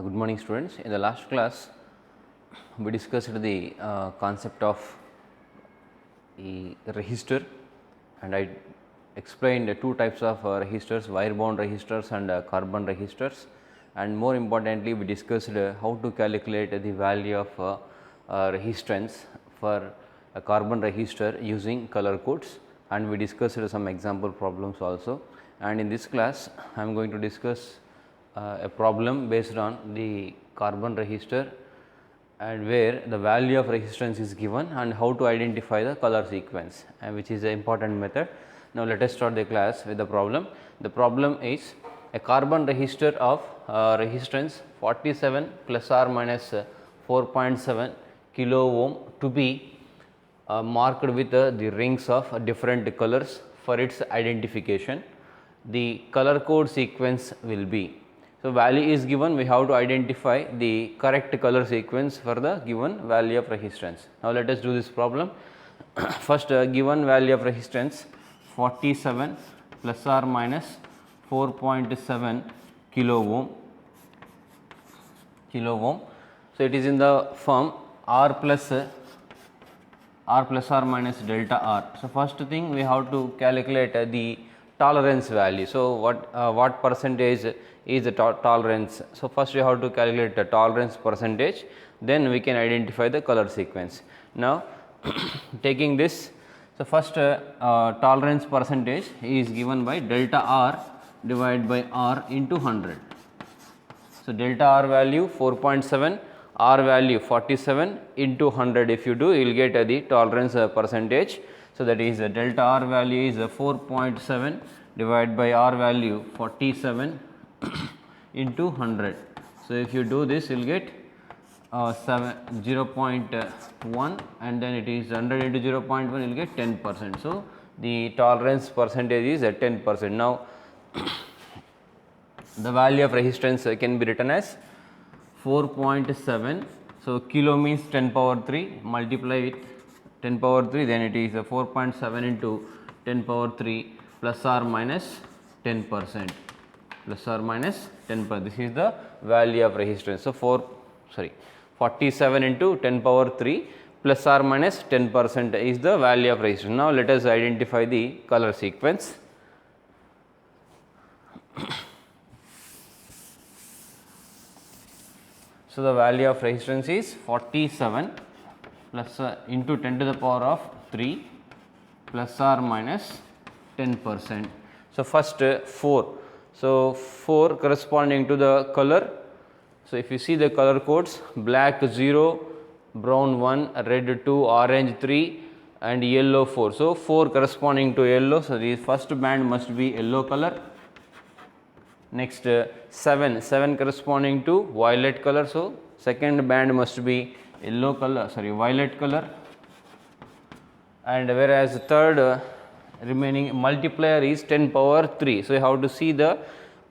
Good morning students. In the last class we discussed the concept of a resistor, and I explained two types of resistors, wire bound resistors and carbon resistors, and more importantly we discussed how to calculate the value of resistance for a carbon resistor using color codes, and we discussed some example problems also. And in this class I am going to discuss a problem based on the carbon resistor and where the value of resistance is given and how to identify the color sequence, which is an important method. Now, let us start the class with the problem. The problem is a carbon resistor of resistance 47 plus or minus 4.7 kilo ohm to be marked with the rings of different colors for its identification. The color code sequence will be, so value is given, we have to identify the correct color sequence for the given value of resistance. Now, let us do this problem. First, given value of resistance 47 plus or minus 4.7 kilo ohm. So, it is in the form R plus or minus delta R. So, first thing we have to calculate the tolerance value. So, what percentage is the tolerance? So, first we have to calculate the tolerance percentage, then we can identify the color sequence. Now, taking this, so first tolerance percentage is given by delta R divided by R into 100. So, delta R value 4.7, R value 47 into 100, if you do, you will get the tolerance percentage. So, that is delta R value is 4.7 divided by R value 47 into 100. So, if you do this, you will get 0.1, and then it is 100 into 0.1, you will get 10%. So, the tolerance percentage is at 10%. Now, the value of resistance can be written as 4.7. So, kilo means 10 power 3, multiply with 10 power 3, then it is 4.7 into 10 power 3 plus or minus 10%, plus or minus 10%. This is the value of resistance. So, 47 into 10 power 3 plus or minus 10% is the value of resistance. Now, let us identify the color sequence. So, the value of resistance is 47 plus into 10 to the power of 3 plus or minus 10%. So, first 4. So, 4 corresponding to the color. So, if you see the color codes, black 0, brown 1, red 2, orange 3 and yellow 4. So, 4 corresponding to yellow. So, the first band must be yellow color. Next 7 corresponding to violet color. So, second band must be yellow color, violet color, and whereas third remaining multiplier is 10 power 3. So, you have to see the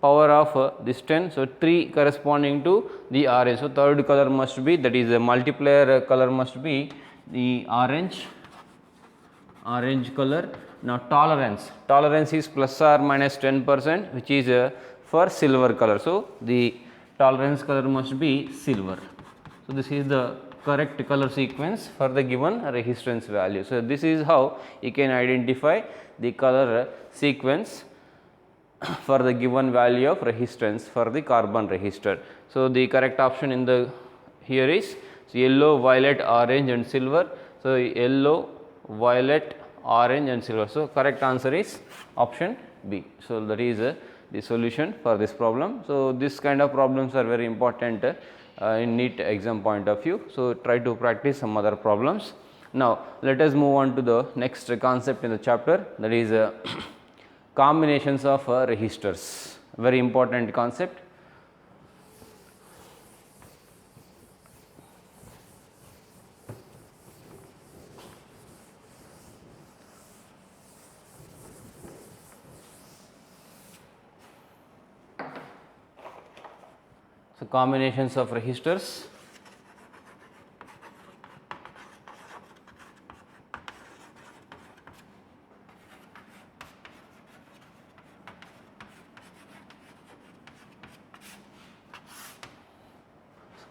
power of this 10. So, 3 corresponding to the orange. So, third color must be, that is the multiplier color must be the orange color. Now, tolerance is plus or minus 10%, which is for silver color. So, the tolerance color must be silver. So, this is the correct color sequence for the given resistance value. So, this is how you can identify the color sequence for the given value of resistance for the carbon resistor. So, the correct option in the here is yellow, violet, orange and silver. So, yellow, violet, orange and silver. So, correct answer is option B. So, that is the solution for this problem. So, this kind of problems are very important in NEET exam point of view. So, try to practice some other problems. Now, let us move on to the next concept in the chapter, that is combinations of resistors, very important concept. So, combinations of resistors.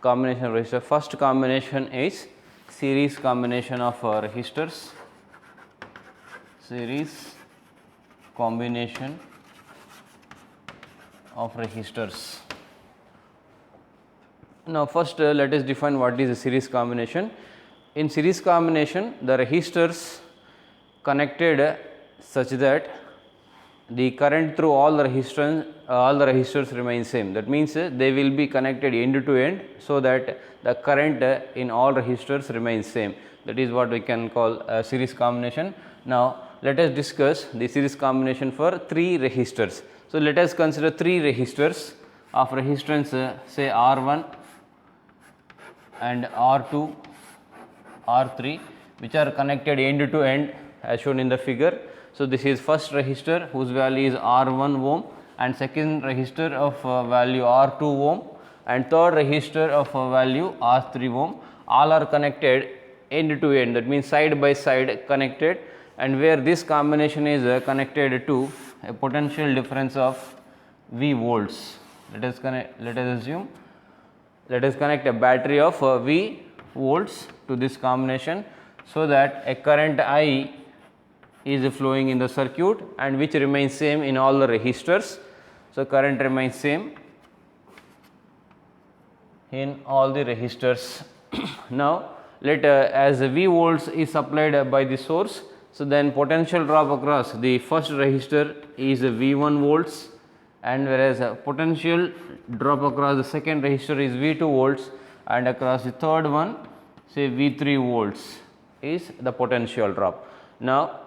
combination of resistors. First combination is series combination of resistors, series combination of resistors. Now first let us define what is a series combination. In series combination, the resistors connected such that the current through all the resistors remain same. That means they will be connected end to end, so that the current in all resistors remains same. That is what we can call a series combination. Now let us discuss the series combination for 3 resistors. So let us consider 3 resistors of resistance say R1 and R2, R3, which are connected end to end as shown in the figure. So this is first resistor whose value is R1 ohm, and second resistor of value R2 ohm, and third resistor of value R3 ohm. All are connected end to end, that means side by side connected, and where this combination is connected to a potential difference of V volts. Let us connect a battery of V volts to this combination, so that a current I is flowing in the circuit and which remains same in all the resistors. So current remains same in all the resistors. Now let as V volts is supplied by the source, so then potential drop across the first resistor is V1 volts, and whereas potential drop across the second resistor is V2 volts, and across the third one say V3 volts is the potential drop. Now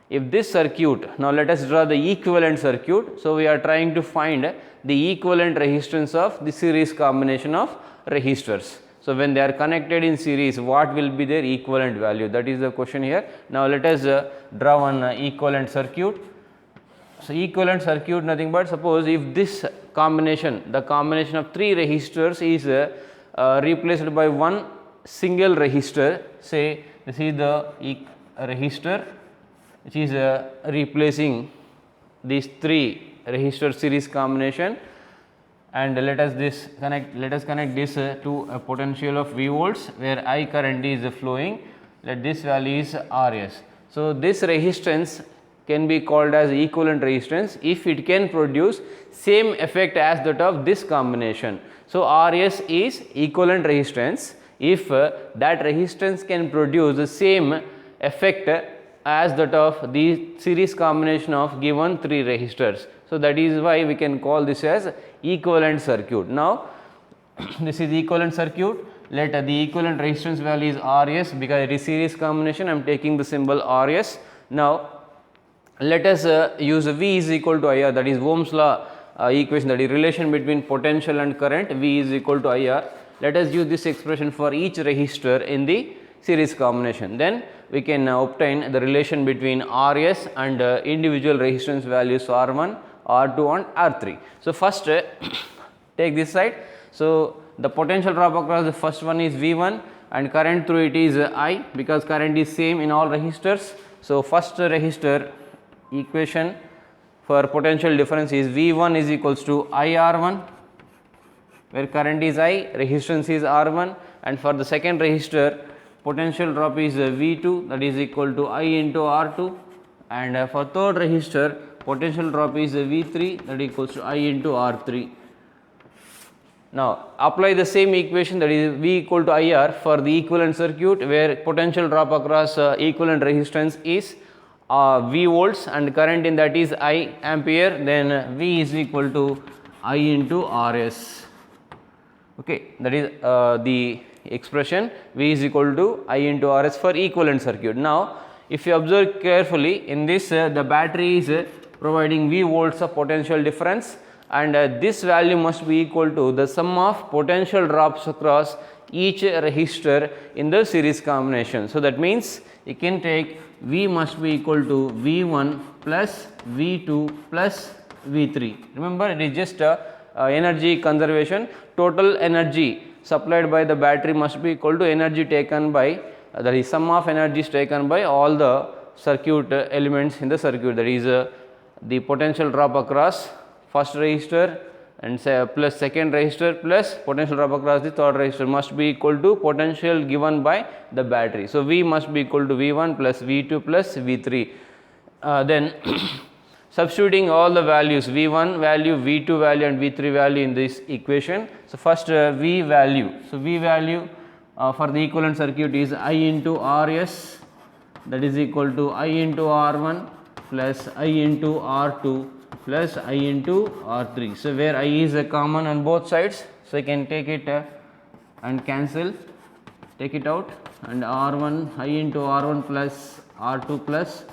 if this circuit, now let us draw the equivalent circuit. So we are trying to find the equivalent resistance of the series combination of resistors. So when they are connected in series, what will be their equivalent value? That is the question here. Now let us draw one equivalent circuit. So equivalent circuit nothing but, suppose if this combination, the combination of 3 resistors is replaced by one single resistor, say this is the resistor which is replacing these 3 resistor series combination, and let us connect this to a potential of V volts where I current is flowing, let this value is Rs. So this resistance can be called as equivalent resistance if it can produce same effect as that of this combination. So Rs is equivalent resistance if that resistance can produce the same effect as that of the series combination of given 3 resistors. So that is why we can call this as equivalent circuit. Now this is equivalent circuit, let the equivalent resistance value is Rs, because it is series combination I am taking the symbol Rs. Now let us use V is equal to IR, that is Ohm's law equation, that is relation between potential and current, V is equal to IR. Let us use this expression for each resistor in the series combination, then we can obtain the relation between Rs and individual resistance values R1, R2 and R3. So first take this side. So the potential drop across the first one is V1 and current through it is I, because current is same in all resistors. So first resistor equation for potential difference is V1 is equals to IR1, where current is I, resistance is R1, and for the second resistor potential drop is V2, that is equal to I into R2, and for third resistor potential drop is V3, that equals to I into R3. Now apply the same equation, that is V equal to IR for the equivalent circuit where potential drop across equivalent resistance is V volts and current in that is I ampere, then V is equal to I into Rs. Okay, that is the expression V is equal to I into Rs for equivalent circuit. Now if you observe carefully in this the battery is providing V volts of potential difference, and this value must be equal to the sum of potential drops across each resistor in the series combination. So that means you can take V must be equal to V1 plus V2 plus V3. Remember, it is just energy conservation. Total energy supplied by the battery must be equal to energy taken by that is sum of energies taken by all the circuit elements in the circuit, that is the potential drop across first resistor, and say plus second resistor plus potential drop across the third resistor must be equal to potential given by the battery. So, V must be equal to V1 plus V2 plus V3. Then substituting all the values V1 value, V2 value and V3 value in this equation. So, first V value. So, V value for the equivalent circuit is I into Rs, that is equal to I into R1 plus I into R2 plus I into R3. So, where I is common on both sides. So, I can take it and cancel, take it out, and R1 I into R1 plus R2 plus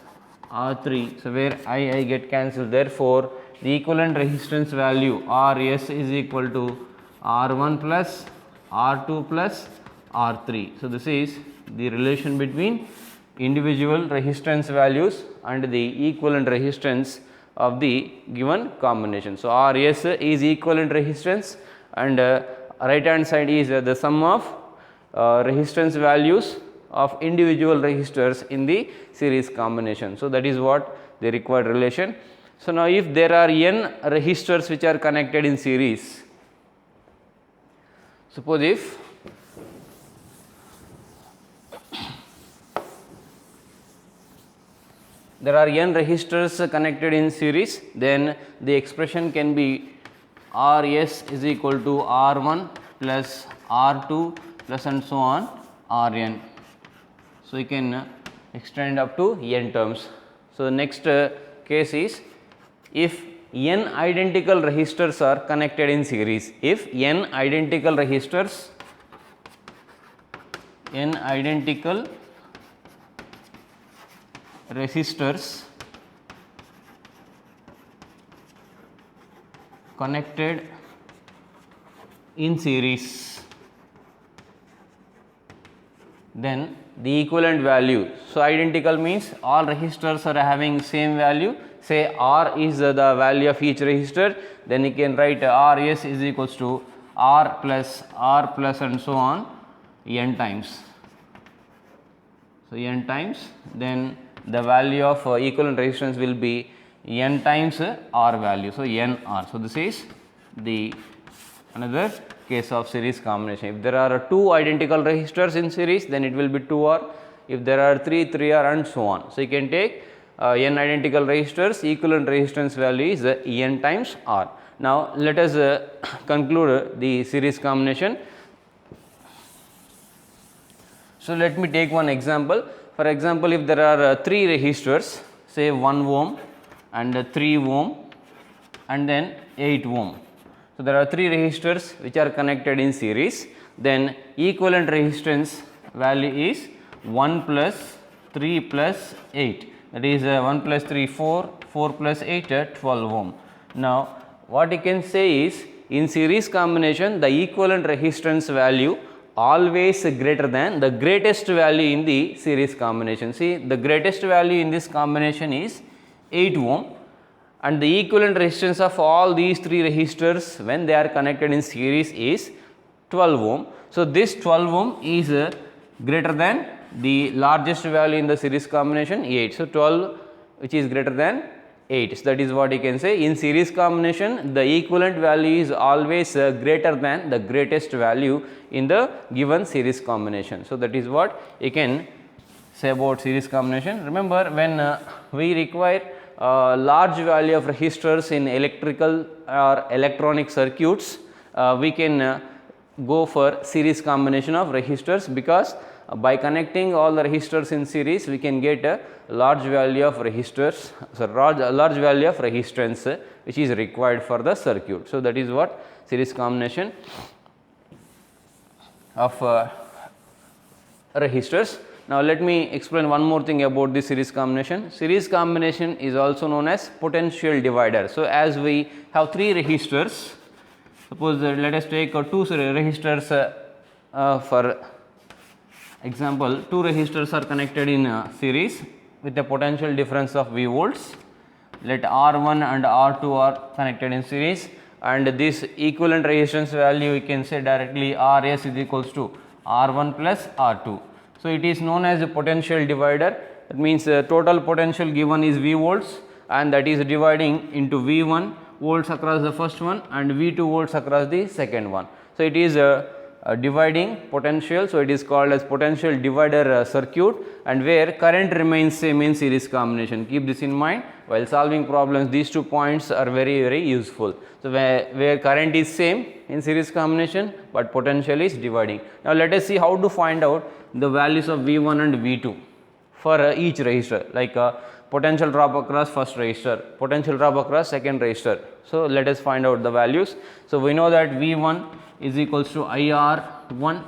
R3. So, where I get cancelled. Therefore, the equivalent resistance value Rs is equal to R1 plus R2 plus R3. So, this is the relation between individual resistance values and the equivalent resistance of the given combination. So, Rs is equivalent resistance and right hand side is the sum of resistance values of individual resistors in the series combination. So, that is what the required relation. So, now if there are n resistors which are connected in series, suppose if there are n resistors connected in series, then the expression can be Rs is equal to R1 plus R2 plus and so on Rn. So, you can extend up to n terms. So, the next case is if n identical resistors are connected in series. If n identical resistors, connected in series, then the equivalent value. So, identical means all resistors are having same value. Say R is the value of each resistor, then you can write Rs is equals to R plus and so on n times. So, n times, then the value of equivalent resistance will be n times R value. So, n R. So, this is the another case of series combination. If there are 2 identical resistors in series, then it will be 2R. If there are 3, 3R and so on. So, you can take n identical resistors, equivalent resistance value is n times R. Now, let us conclude the series combination. So, let me take one example. For example, if there are 3 resistors, say 1 ohm and 3 ohm and then 8 ohm. So, there are 3 resistors which are connected in series, then equivalent resistance value is 1 plus 3 plus 8, that is 1 plus 3 4, 4 plus 8 12 ohm. Now, what you can say is in series combination the equivalent resistance value always greater than the greatest value in the series combination. See, the greatest value in this combination is 8 ohm. And the equivalent resistance of all these 3 resistors when they are connected in series is 12 ohm. So, this 12 ohm is greater than the largest value in the series combination 8. So, 12 which is greater than 8. So, that is what you can say. In series combination the equivalent value is always greater than the greatest value in the given series combination. So, that is what you can say about series combination. Remember, when we require large value of resistors in electrical or electronic circuits, we can go for series combination of resistors, because by connecting all the resistors in series we can get a large value of resistors, so large value of resistance which is required for the circuit. So, that is what series combination of resistors. Now, let me explain one more thing about this series combination. Series combination is also known as potential divider. So, as we have 3 resistors, suppose let us take 2 resistors for example, 2 resistors are connected in series with a potential difference of V volts. Let R1 and R2 are connected in series, and this equivalent resistance value we can say directly Rs is equals to R1 plus R2. So, it is known as a potential divider. That means total potential given is V volts, and that is dividing into V1. volts across the first one and V2 volts across the second one. So, it is a dividing potential. So, it is called as potential divider circuit, and where current remains same in series combination. Keep this in mind while solving problems. These 2 points are very useful. So, where current is same in series combination, but potential is dividing. Now, let us see how to find out the values of V1 and V2 for each resistor, like potential drop across first resistor, potential drop across second resistor. So, let us find out the values. So, we know that V1 is equals to IR1,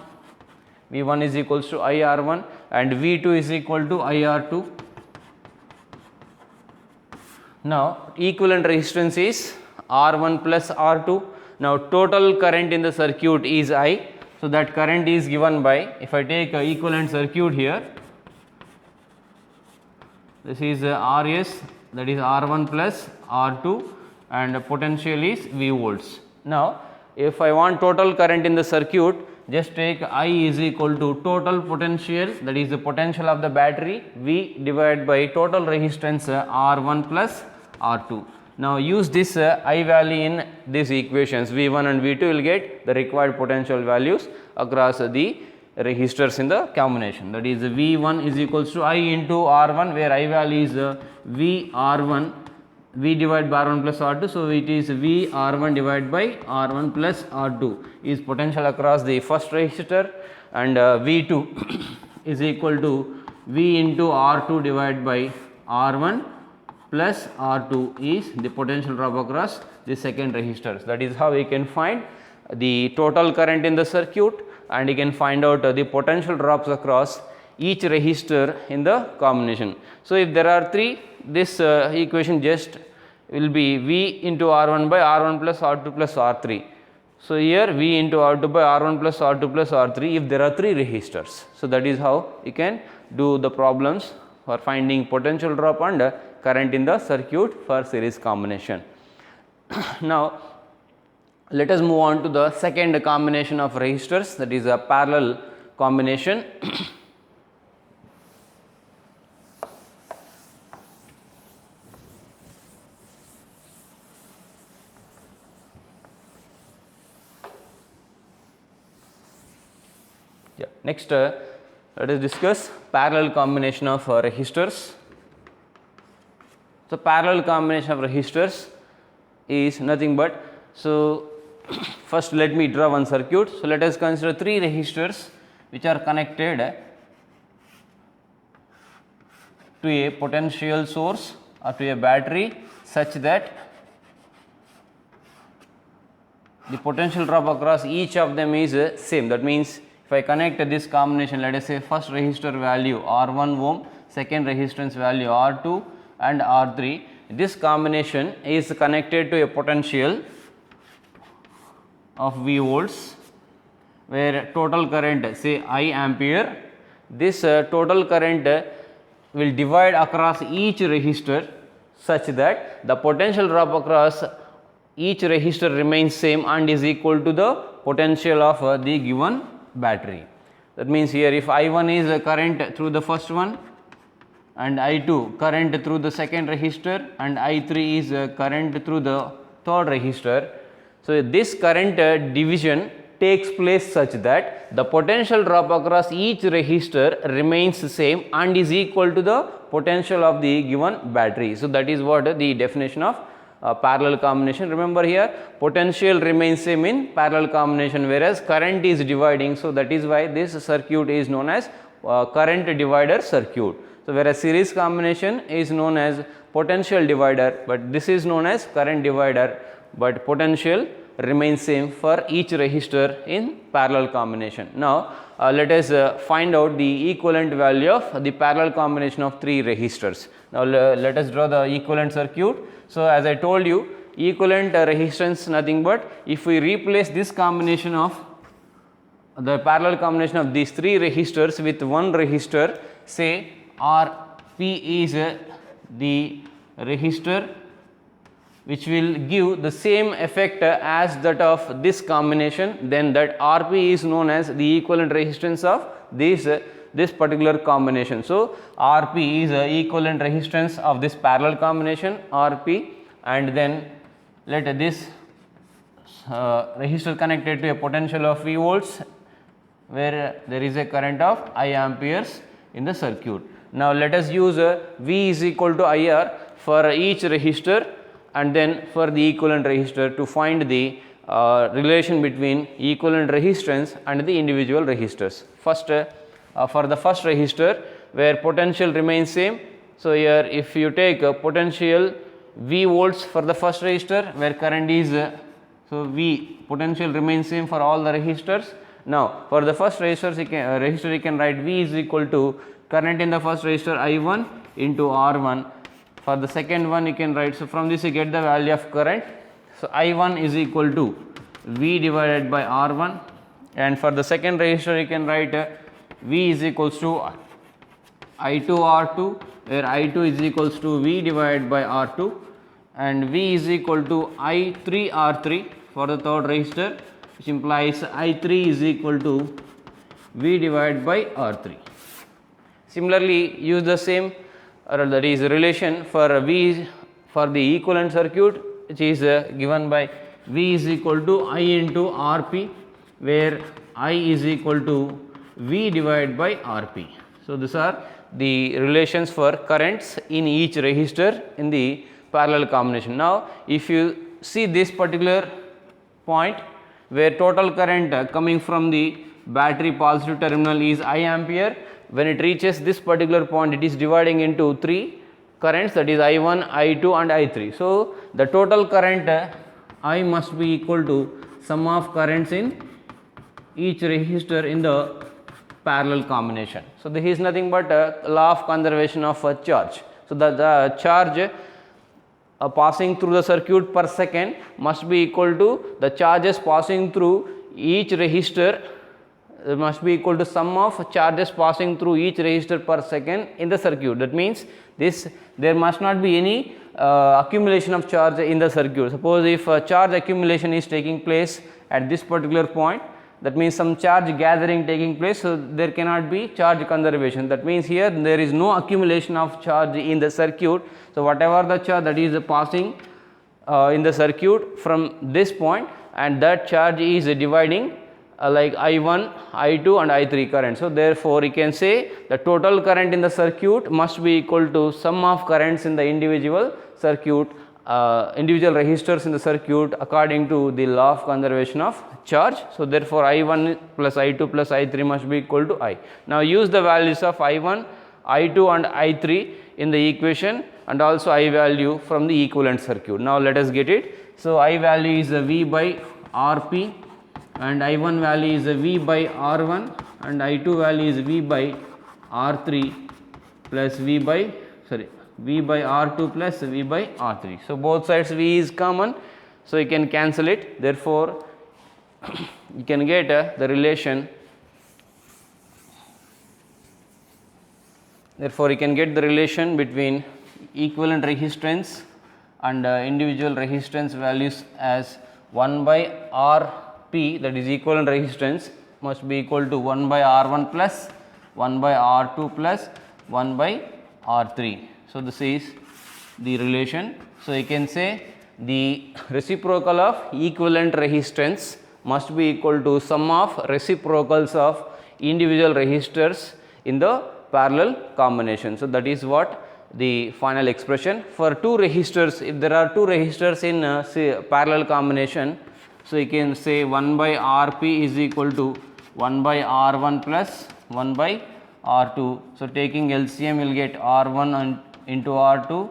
V1 is equals to IR1 and V2 is equal to IR2. Now, equivalent resistance is R1 plus R2. Now, total current in the circuit is I. So, that current is given by, if I take a equivalent circuit here, this is RS, that is R1 plus R2, and potential is V volts. Now, if I want total current in the circuit, just take I is equal to total potential, that is the potential of the battery, V divided by total resistance R1 plus R2. Now, use this I value in these equations, V1 and V2 will get the required potential values across the resistors in the combination. That is V1 is equals to I into R1, where I value is V R1, V divided by R1 plus R2. So, it is V R1 divided by R1 plus R2 is potential across the first resistor, and V2 is equal to V into R2 divided by R1 plus R2 is the potential drop across the second resistors. That is how we can find the total current in the circuit, and you can find out the potential drops across each resistor in the combination. So, if there are 3, this equation just will be V into R1 by R1 plus R2 plus R3. So, here V into R2 by R1 plus R2 plus R3 if there are 3 resistors. So, that is how you can do the problems for finding potential drop and current in the circuit for series combination. Now, let us move on to the second combination of resistors, that is a parallel combination. Yeah. Next, let us discuss parallel combination of resistors. So, parallel combination of resistors is nothing but, so first let me draw one circuit. So, let us consider 3 resistors which are connected to a potential source or to a battery such that the potential drop across each of them is same. That means, if I connect this combination, let us say first resistor value R1 ohm, second resistance value R2 and R3, this combination is connected to a potential of V volts, where total current say I ampere. This total current will divide across each resistor such that the potential drop across each resistor remains same and is equal to the potential of the given battery. That means, here if I1 is current through the first one and I2 current through the second resistor and I3 is current through the third resistor. So, this current division takes place such that the potential drop across each resistor remains same and is equal to the potential of the given battery. So, that is what the definition of parallel combination. Remember, here potential remains same in parallel combination, whereas current is dividing. So, that is why this circuit is known as current divider circuit. So, whereas series combination is known as potential divider, but this is known as current divider, but potential remains same for each resistor in parallel combination. Now, let us find out the equivalent value of the parallel combination of 3 resistors. Now, let us draw the equivalent circuit. So, as I told you, equivalent resistance nothing but if we replace this combination of the parallel combination of these 3 resistors with one resistor, say Rp is the resistor which will give the same effect as that of this combination, then that Rp is known as the equivalent resistance of this particular combination. So, Rp is equivalent resistance of this parallel combination Rp, and then let this resistor connected to a potential of V volts where there is a current of I amperes in the circuit. Now let us use V is equal to IR for each resistor and then for the equivalent resistor to find the relation between equivalent resistance and the individual resistors. First for the first resistor where potential remains same. So here if you take potential V volts for the first resistor where current is so V potential remains same for all the resistors. Now for the first resistor you can write V is equal to current in the first resistor I1 into R1. For the second one you can write, so from this you get the value of current. So I1 is equal to V divided by R1, and for the second resistor you can write V is equals to I2 R2 where I2 is equals to V divided by R2 and V is equal to I3 R3 for the third resistor, which implies I3 is equal to V divided by R3. Similarly, use the same that is relation for V for the equivalent circuit, which is given by V is equal to I into Rp where I is equal to V divided by Rp. So these are the relations for currents in each resistor in the parallel combination. Now if you see this particular point where total current coming from the battery positive terminal is I ampere, when it reaches this particular point it is dividing into 3 currents, that is I1, I2 and I3. So the total current I must be equal to sum of currents in each resistor in the parallel combination. So this is nothing but law of conservation of charge. So the charge passing through the circuit per second must be equal to the charges passing through each resistor must be equal to sum of charges passing through each resistor per second in the circuit. That means there must not be any accumulation of charge in the circuit. Suppose if charge accumulation is taking place at this particular point, that means some charge gathering taking place, so there cannot be charge conservation. That means here there is no accumulation of charge in the circuit. So whatever the charge that is passing in the circuit from this point, and that charge is dividing like I1, I2 and I3 current. So therefore you can say the total current in the circuit must be equal to sum of currents in the individual circuit, individual resistors in the circuit according to the law of conservation of charge. So therefore I1 plus I2 plus I3 must be equal to I. Now use the values of I1, I2 and I3 in the equation and also I value from the equivalent circuit. Now let us get it. So I value is V by Rp and I1 value is V by R1 and I2 value is V by R3 plus V by R2 plus V by R3. So both sides V is common, so you can cancel it. Therefore you can get the relation. Therefore you can get the relation between equivalent resistance and individual resistance values as 1 by Rp, that is equivalent resistance, must be equal to 1 by R1 plus 1 by R2 plus 1 by R3. So this is the relation. So you can say the reciprocal of equivalent resistance must be equal to sum of reciprocals of individual resistors in the parallel combination. So that is what the final expression for two resistors. If there are two resistors in say parallel combination, so you can say 1 by Rp is equal to 1 by R1 plus 1 by R2. So taking LCM will get R1 and into R2.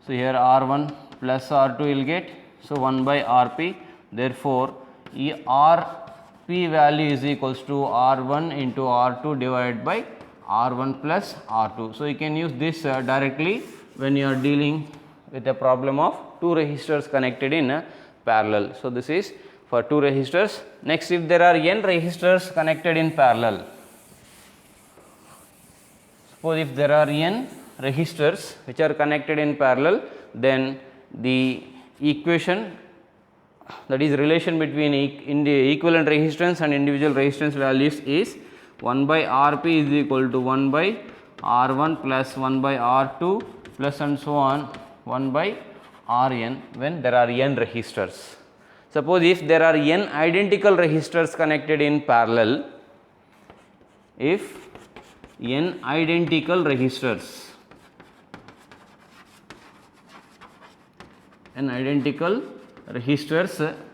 So here R1 plus R2 will get, so 1 by Rp. Therefore Rp value is equals to R1 into R2 divided by R1 plus R2. So you can use this directly when you are dealing with a problem of two resistors connected in parallel. So this is for two resistors. Next, if there are n resistors connected in parallel, suppose if there are n resistors which are connected in parallel, then the equation, that is relation between in the equivalent resistance and individual resistance values is 1 by Rp is equal to 1 by R1 plus 1 by R2 plus and so on 1 by Rn when there are n resistors. Suppose if there are n identical resistors connected in parallel, if n identical resistors,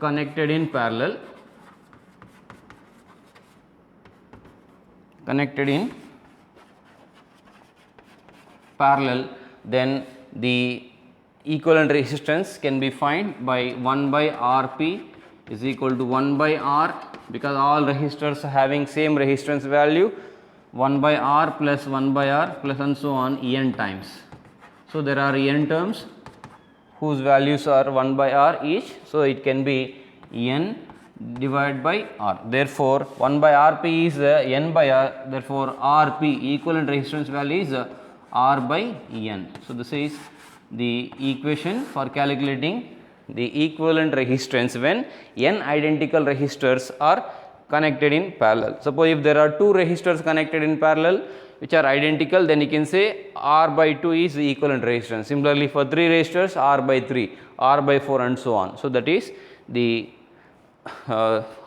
connected in parallel, then the equivalent resistance can be found by 1 by Rp is equal to 1 by R, because all resistors having same resistance value, 1 by R plus 1 by R plus and so on n times. So there are n terms whose values are 1 by R each, so it can be n divided by R. Therefore 1 by Rp is n by R, therefore Rp equivalent resistance value is R by n. So this is the equation for calculating the equivalent resistance when n identical resistors are connected in parallel. Suppose if there are two resistors connected in parallel which are identical, then you can say R by 2 is the equivalent resistance. Similarly for 3 resistors, R by 3, R by 4 and so on. So that is the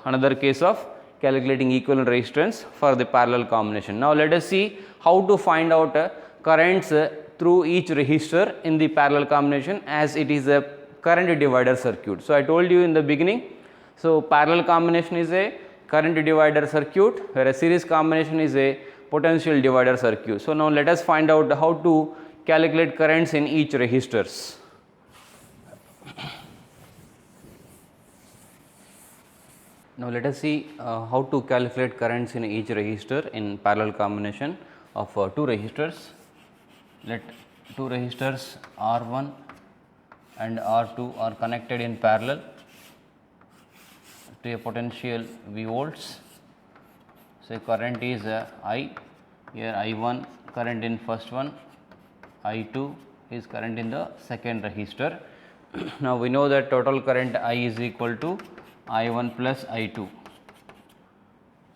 another case of calculating equivalent resistance for the parallel combination. Now let us see how to find out currents through each resistor in the parallel combination, as it is a current divider circuit. So I told you in the beginning, so parallel combination is a current divider circuit, whereas series combination is a potential divider circuit. So now let us find out how to calculate currents in each resistors. Now let us see how to calculate currents in each resistor in parallel combination of two resistors. Let two resistors R1 and R2 are connected in parallel to a potential V volts. Say current is I, here I1 current in first one, I2 is current in the second resistor. Now we know that total current I is equal to I1 plus I2.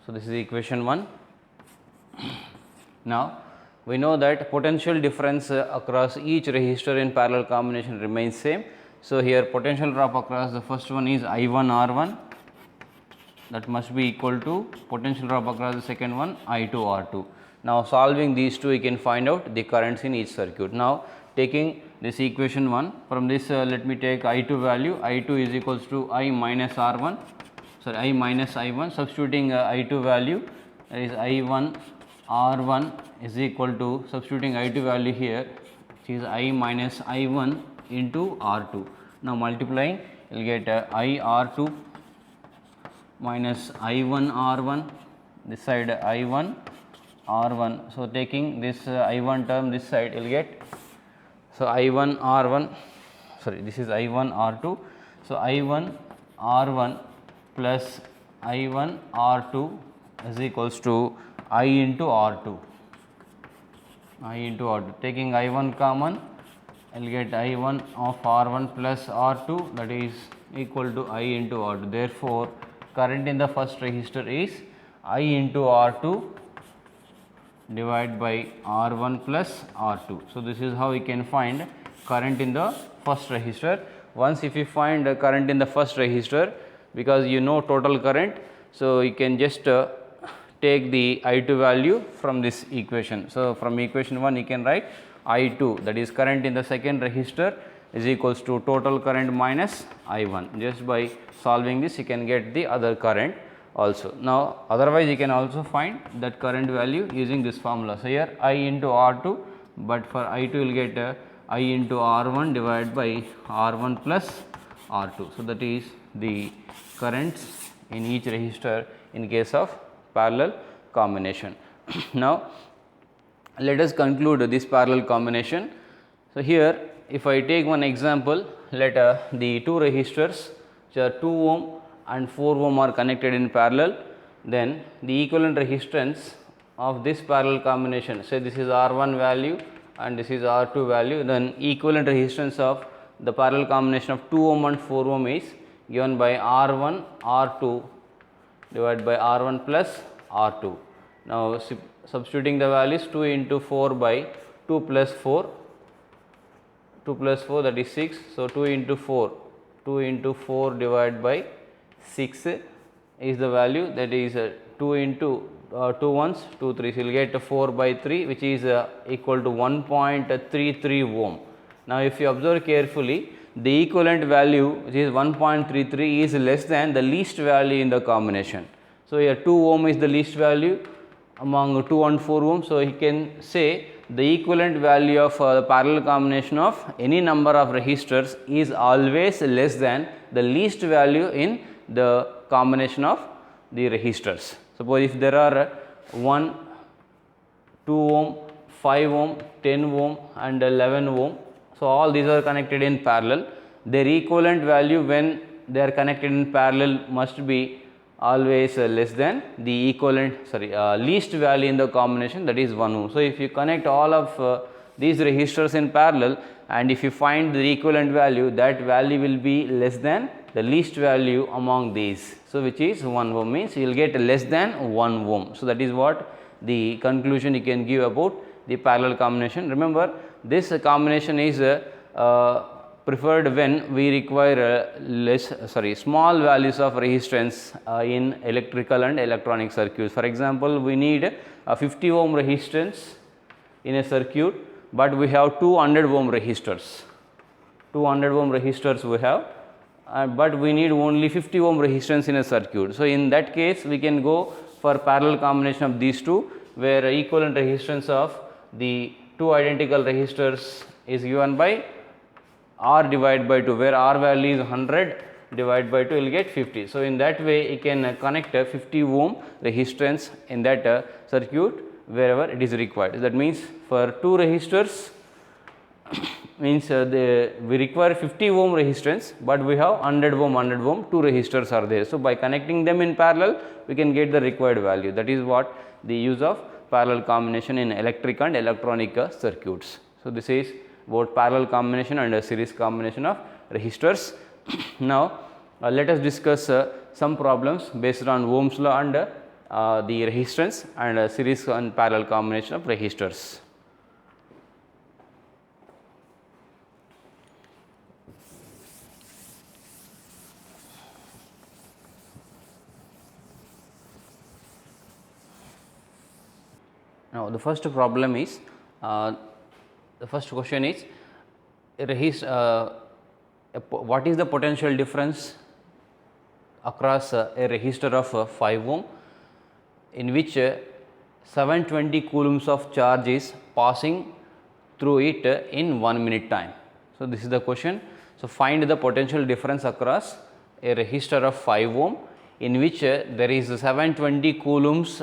So this is equation 1. Now we know that potential difference across each resistor in parallel combination remains same. So here potential drop across the first one is I1 R1, that must be equal to potential drop across the second one I2 R2. Now solving these two, you can find out the currents in each circuit. Now taking this equation 1, from this let me take I2 value, I2 is equals to I minus R1, sorry I minus I1, substituting I2 value, that is I1 R1 is equal to, substituting I2 value here, which is I minus I1 into R2. Now multiplying, you will get I R2 minus I1 R1, this side I1 R1. So taking this I1 term this side, you will get, so I1 R1, sorry this is I1 R2. So I1 R1 plus I1 R2 is equals to I into R2, I into R2. Taking I1 common, I will get I1 of R1 plus R2, that is equal to I into R2. Therefore current in the first resistor is I into R2 divided by R1 plus R2. So this is how we can find current in the first resistor. Once if you find current in the first resistor, because you know total current, so you can just take the I2 value from this equation. So from equation 1 you can write I2, that is current in the second resistor, is equals to total current minus I1. Just by solving this you can get the other current also. Now otherwise you can also find that current value using this formula. So here I into R2, but for I2 you will get I into R1 divided by R1 plus R2. So that is the currents in each resistor in case of parallel combination. Now let us conclude this parallel combination. So here if I take one example, let the two resistors which are 2 ohm and 4 ohm are connected in parallel, then the equivalent resistance of this parallel combination, say this is R1 value and this is R2 value, then equivalent resistance of the parallel combination of 2 ohm and 4 ohm is given by R1 R2 divided by R1 plus R2. Now substituting the values, 2 into 4 by 2 plus 4 2 plus 4, that is 6. So, 2 into 4, 2 into 4 divided by 6 is the value, that is 2 into 2 ones 2 3. So, you will get 4 by 3, which is equal to 1.33 ohm. Now, if you observe carefully, the equivalent value, which is 1.33, is less than the least value in the combination. So, here 2 ohm is the least value among 2 and 4 ohm. So, he can say the equivalent value of the parallel combination of any number of resistors is always less than the least value in the combination of the resistors. Suppose if there are 1, 2 ohm, 5 ohm, 10 ohm and 11 ohm. So, all these are connected in parallel. Their equivalent value when they are connected in parallel must be always less than the equivalent least value in the combination, that is 1 ohm. So, if you connect all of these resistors in parallel and if you find the equivalent value, that value will be less than the least value among these. So, which is 1 ohm, means you will get less than 1 ohm. So, that is what the conclusion you can give about the parallel combination. Remember, this combination is preferred when we require small values of resistance in electrical and electronic circuits. For example, we need a 50 ohm resistance in a circuit, but we have 200 ohm resistors. 200 ohm resistors we have, but we need only 50 ohm resistance in a circuit. So, in that case we can go for parallel combination of these two, where equivalent resistance of the two identical resistors is given by R divided by 2, where R value is 100 divided by 2, you will get 50. So, in that way you can connect a 50 ohm resistance in that circuit wherever it is required. That means, for two resistors means we require 50 ohm resistance, but we have 100 ohm, two resistors are there. So, by connecting them in parallel we can get the required value. That is what the use of parallel combination in electric and electronic circuits. So, this is about parallel combination and a series combination of resistors. Now, let us discuss some problems based on Ohm's law and the resistance and series and parallel combination of resistors. Now, the first problem is the first question is what is the potential difference across a resistor of 5 ohm in which 720 coulombs of charge is passing through it in 1 minute time. So, this is the question. So, find the potential difference across a resistor of 5 ohm in which there is 720 coulombs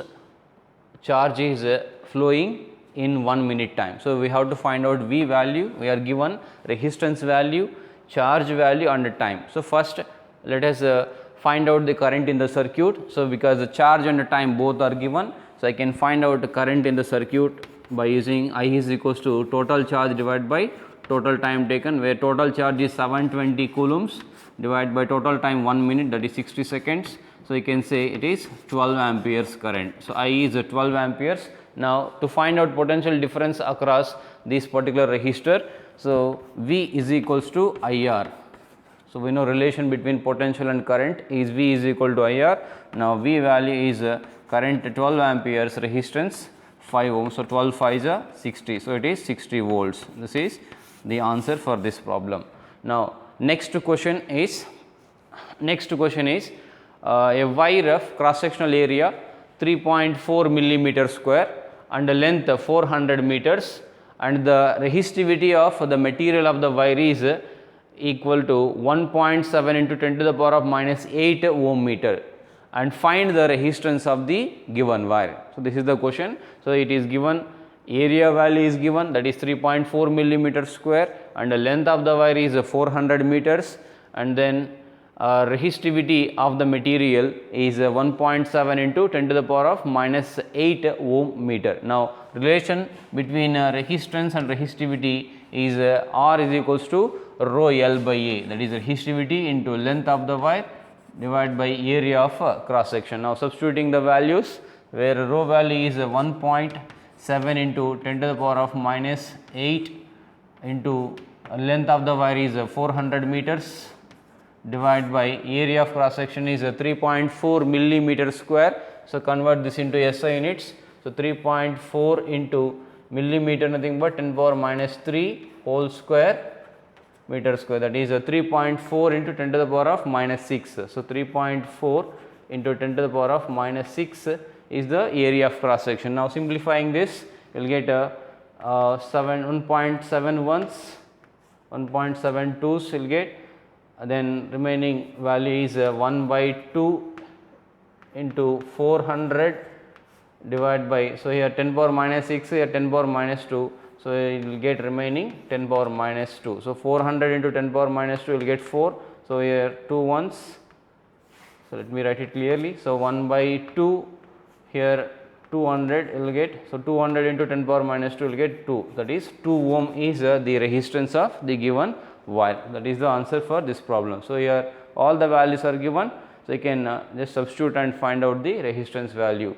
charge is flowing in 1 minute time. So, we have to find out V value, we are given resistance value, charge value and time. So, first let us find out the current in the circuit. So, because the charge and the time both are given, so I can find out the current in the circuit by using I is equals to total charge divided by total time taken, where total charge is 720 coulombs divided by total time 1 minute, that is 60 seconds. So, you can say it is 12 amperes current. So, I is 12 amperes. Now, to find out potential difference across this particular resistor, so V is equals to IR. So, we know relation between potential and current is V is equal to IR. Now, V value is current 12 amperes, resistance 5 ohms. So, 12 5 is 60. So, it is 60 volts. This is the answer for this problem. Now, next question is a wire of cross sectional area 3.4 millimeter square and the length 400 meters, and the resistivity of the material of the wire is equal to 1.7 into 10 to the power of minus 8 ohm meter, and find the resistance of the given wire. So, this is the question. So, it is given, area value is given, that is 3.4 millimeter square, and the length of the wire is 400 meters, and then resistivity of the material is 1.7 into 10 to the power of minus 8 ohm meter. Now, relation between resistance and resistivity is R is equals to rho L by A, that is resistivity into length of the wire divided by area of cross section. Now, substituting the values, where rho value is 1.7 into 10 to the power of minus 8 into length of the wire is 400 meters divided by area of cross section is 3.4 millimeter square. So, convert this into SI units. So, 3.4 into millimeter nothing but 10 power minus 3 whole square meter square, that is 3.4 into 10 to the power of minus 6. So, 3.4 into 10 to the power of minus 6 is the area of cross section. Now, simplifying this, you will get 1.71s, 1.72s you will get, then remaining value is 1 by 2 into 400 divided by, so here 10 power minus 6, here 10 power minus 2. So, it will get remaining 10 power minus 2. So, 400 into 10 power minus 2 will get 4. So, here 2 ones. So, let me write it clearly. So, 1 by 2, here 200 will get. So, 200 into 10 power minus 2 will get 2, that is 2 ohm is the resistance of the given wire. That is the answer for this problem. So, here all the values are given. So, you can just substitute and find out the resistance value.